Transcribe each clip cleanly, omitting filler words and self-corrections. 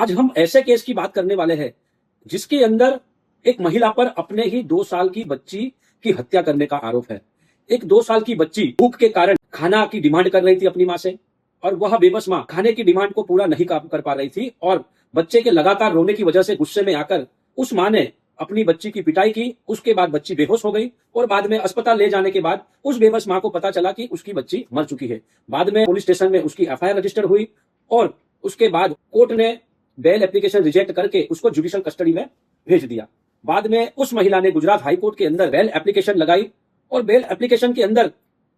आज हम ऐसे केस की बात करने वाले हैं जिसके अंदर एक महिला पर अपने ही 2 साल की बच्ची की हत्या करने का आरोप है। एक 2 साल की बच्ची भूख के कारण खाना की डिमांड कर रही थी अपनी माँ से, और वह बेबस माँ खाने की डिमांड को पूरा नहीं कर पा रही थी, और बच्चे के लगातार रोने की वजह से गुस्से में आकर उस माँ ने अपनी बच्ची की पिटाई की। उसके बाद बच्ची बेहोश हो गई, और बाद में अस्पताल ले जाने के बाद उस बेबस माँ को पता चला कि उसकी बच्ची मर चुकी है। बाद में पुलिस स्टेशन में उसकी एफआईआर रजिस्टर हुई, और उसके बाद कोर्ट ने बेल एप्लीकेशन रिजेक्ट करके उसको जुडिशियल कस्टडी में भेज दिया। बाद में उस महिला ने गुजरात हाई कोर्ट के अंदर बेल एप्लीकेशन लगाई, और बेल एप्लीकेशन के अंदर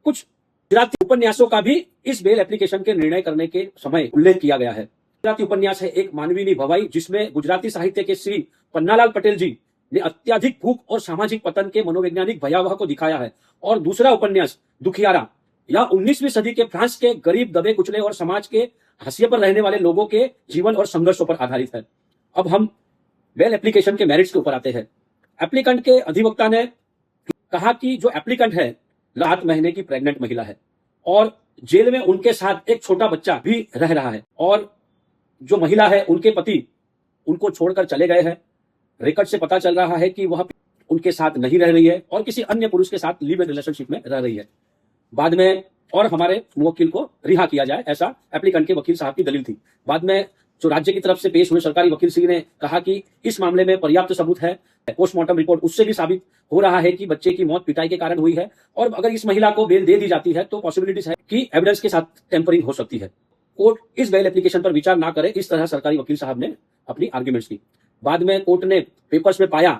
कुछ गुजराती उपन्यासों का भी इस बेल एप्लीकेशन के निर्णय करने के समय उल्लेख किया गया है। गुजराती उपन्यास है एक मानवीनी भवाई, जिसमें गुजराती साहित्य के श्री पन्नालाल पटेल जी ने अत्याधिक भूख और सामाजिक पतन के मनोवैज्ञानिक भयावह को दिखाया है। और दूसरा उपन्यास दुखियारा यह 19वीं सदी के फ्रांस के गरीब, दबे कुचले और समाज के हाशिए पर रहने वाले लोगों के जीवन और संघर्षों पर आधारित है। अब हम बेल एप्लीकेशन के मेरिट्स के ऊपर आते हैं। एप्लीकेंट के अधिवक्ता ने कहा कि जो एप्लीकेंट है 7 महीने की प्रेग्नेंट महिला है, और जेल में उनके साथ एक छोटा बच्चा भी रह रहा है, और जो महिला है उनके पति उनको छोड़कर चले गए हैं। रिकॉर्ड से पता चल रहा है कि वह उनके साथ नहीं रह रही है और किसी अन्य पुरुष के साथ लिव इन रिलेशनशिप में रह रही है। बाद में और हमारे मुवक्किल को रिहा किया जाए, ऐसा एप्लीकेंट के वकील साहब की दलील थी। बाद में जो राज्य की तरफ से पेश हुए सरकारी वकील श्री ने कहा कि इस मामले में पर्याप्त सबूत है। पोस्टमार्टम रिपोर्ट उससे भी साबित हो रहा है कि बच्चे की मौत पिटाई के कारण हुई है, और अगर इस महिला को बेल दे दी जाती है तो पॉसिबिलिटीज है कि एविडेंस के साथ टेम्परिंग हो सकती है। कोर्ट इस बेल एप्लीकेशन पर विचार ना करे, इस तरह सरकारी वकील साहब ने अपनी आर्ग्यूमेंट्स की। बाद में कोर्ट ने पेपर्स में पाया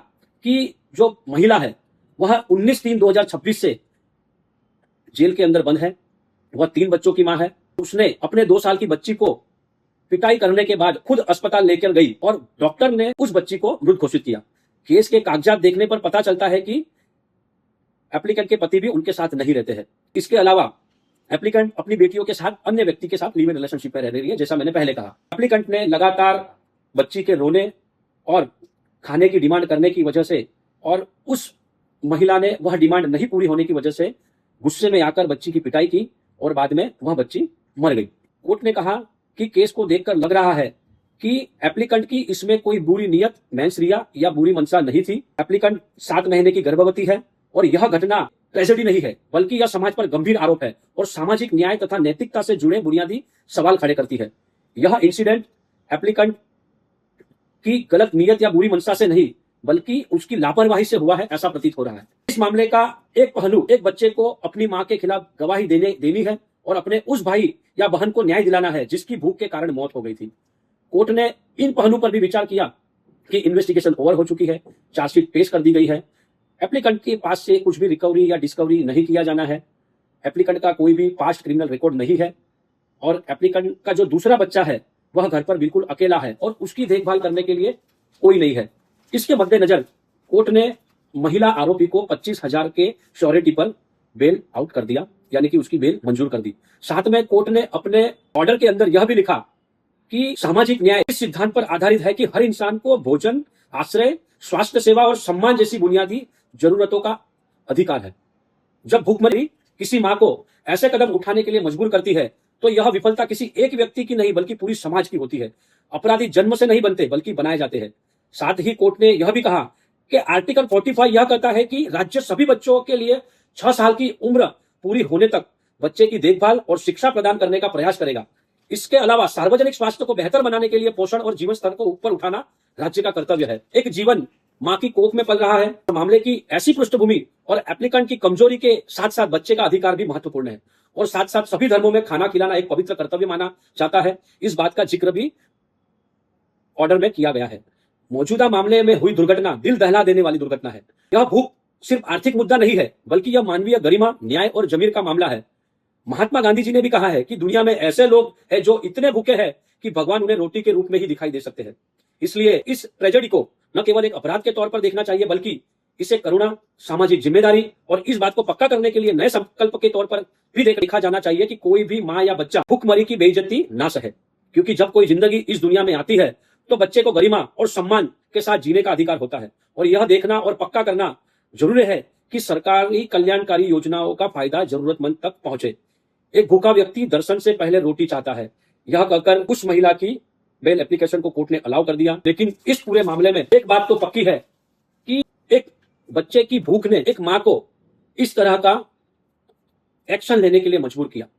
कि जो महिला है वह 19/3/2026 से जेल के अंदर बंद है। वह 3 बच्चों की मां है। उसने अपने 2 साल की बच्ची को पिटाई करने के बाद खुद अस्पताल लेकर गई, और डॉक्टर ने उस बच्ची को मृत घोषित किया। केस के कागजात देखने पर पता चलता है कि एप्लीकेंट के पति भी उनके साथ नहीं रहते हैं। इसके अलावा एप्लीकेंट अपनी बेटियों के साथ अन्य व्यक्ति के साथ लिव इन रिलेशनशिप में रह रही है, जैसा मैंने पहले कहा। एप्लीकेंट ने लगातार बच्ची के रोने और खाने की डिमांड करने की वजह से, और उस महिला ने वह डिमांड नहीं पूरी होने की वजह से गुस्से में आकर बच्ची की पिटाई की, और बाद में वह बच्ची मर गई। कोर्ट ने कहा कि केस को देखकर लग रहा है कि एप्लीकेंट की इसमें कोई बुरी नीयत, मैंसरिया या बुरी मंशा नहीं थी। एप्लीकेंट 7 महीने की गर्भवती है, और यह घटना ट्रेजेडी नहीं है, बल्कि यह समाज पर गंभीर आरोप है और सामाजिक न्याय तथा नैतिकता से जुड़े बुनियादी सवाल खड़े करती है। यह इंसिडेंट एप्लीकेंट की गलत नीयत या बुरी मंशा से नहीं, बल्कि उसकी लापरवाही से हुआ है, ऐसा प्रतीत हो रहा है। इस मामले का एक पहलू एक बच्चे को अपनी मां के खिलाफ गवाही देनी है, और अपने उस भाई या बहन को न्याय दिलाना है जिसकी भूख के कारण मौत हो गई थी। कोर्ट ने इन पहलू पर भी विचार किया कि इन्वेस्टिगेशन ओवर हो चुकी है, चार्जशीट पेश कर दी गई है, एप्लीकेंट के पास से कुछ भी रिकवरी या डिस्कवरी नहीं किया जाना है, एप्लीकेंट का कोई भी पास्ट क्रिमिनल रिकॉर्ड नहीं है, और एप्लीकेंट का जो दूसरा बच्चा है वह घर पर बिल्कुल अकेला है और उसकी देखभाल करने के लिए कोई नहीं है। इसके मद्देनजर कोर्ट ने महिला आरोपी को 25,000 के श्योरिटी पर बेल आउट कर दिया, यानी कि उसकी बेल मंजूर कर दी। साथ में कोर्ट ने अपने ऑर्डर के अंदर यह भी लिखा कि सामाजिक न्याय इस सिद्धांत पर आधारित है कि हर इंसान को भोजन, आश्रय, स्वास्थ्य सेवा और सम्मान जैसी बुनियादी जरूरतों का अधिकार है। जब भूखमरी किसी मां को ऐसे कदम उठाने के लिए मजबूर करती है तो यह विफलता किसी एक व्यक्ति की नहीं बल्कि पूरी समाज की होती है। अपराधी जन्म से नहीं बनते बल्कि बनाए जाते हैं। साथ ही कोर्ट ने यह भी कहा कि आर्टिकल 45 यह कहता है कि राज्य सभी बच्चों के लिए 6 साल की उम्र पूरी होने तक बच्चे की देखभाल और शिक्षा प्रदान करने का प्रयास करेगा। इसके अलावा सार्वजनिक स्वास्थ्य को बेहतर बनाने के लिए पोषण और जीवन स्तर को ऊपर उठाना राज्य का कर्तव्य है। एक जीवन मां की कोख में पल रहा है। मामले की ऐसी पृष्ठभूमि और एप्लीकेंट की कमजोरी के साथ साथ बच्चे का अधिकार भी महत्वपूर्ण है, और साथ साथ सभी धर्मों में खाना खिलाना एक पवित्र कर्तव्य माना जाता है। इस बात का जिक्र भी ऑर्डर में किया गया है। मौजूदा मामले में हुई दुर्घटना दिल दहला देने वाली दुर्घटना है। यह भूख सिर्फ आर्थिक मुद्दा नहीं है, बल्कि यह मानवीय गरिमा, न्याय और जमीर का मामला है। महात्मा गांधी जी ने भी कहा है कि दुनिया में ऐसे लोग हैं जो इतने भूखे हैं कि भगवान उन्हें रोटी के रूप में ही दिखाई दे सकते हैं। इसलिए इस ट्रेजेडी को न केवल एक अपराध के तौर पर देखना चाहिए, बल्कि इसे करुणा, सामाजिक जिम्मेदारी और इस बात को पक्का करने के लिए नए संकल्प के तौर पर भी देखा जाना चाहिए कि कोई भी मां या बच्चा भूखमरी की बेइज्जती ना सहे। क्योंकि जब कोई जिंदगी इस दुनिया में आती है तो बच्चे को गरिमा और सम्मान के साथ जीने का अधिकार होता है, और यह देखना और पक्का करना जरूरी है कि सरकारी कल्याणकारी योजनाओं का फायदा जरूरतमंद तक पहुंचे। एक भूखा व्यक्ति दर्शन से पहले रोटी चाहता है, यह कहकर उस महिला की बेल एप्लीकेशन को कोर्ट ने अलाउ कर दिया। लेकिन इस पूरे मामले में एक बात तो पक्की है कि एक बच्चे की भूख ने एक मां को इस तरह का एक्शन लेने के लिए मजबूर किया।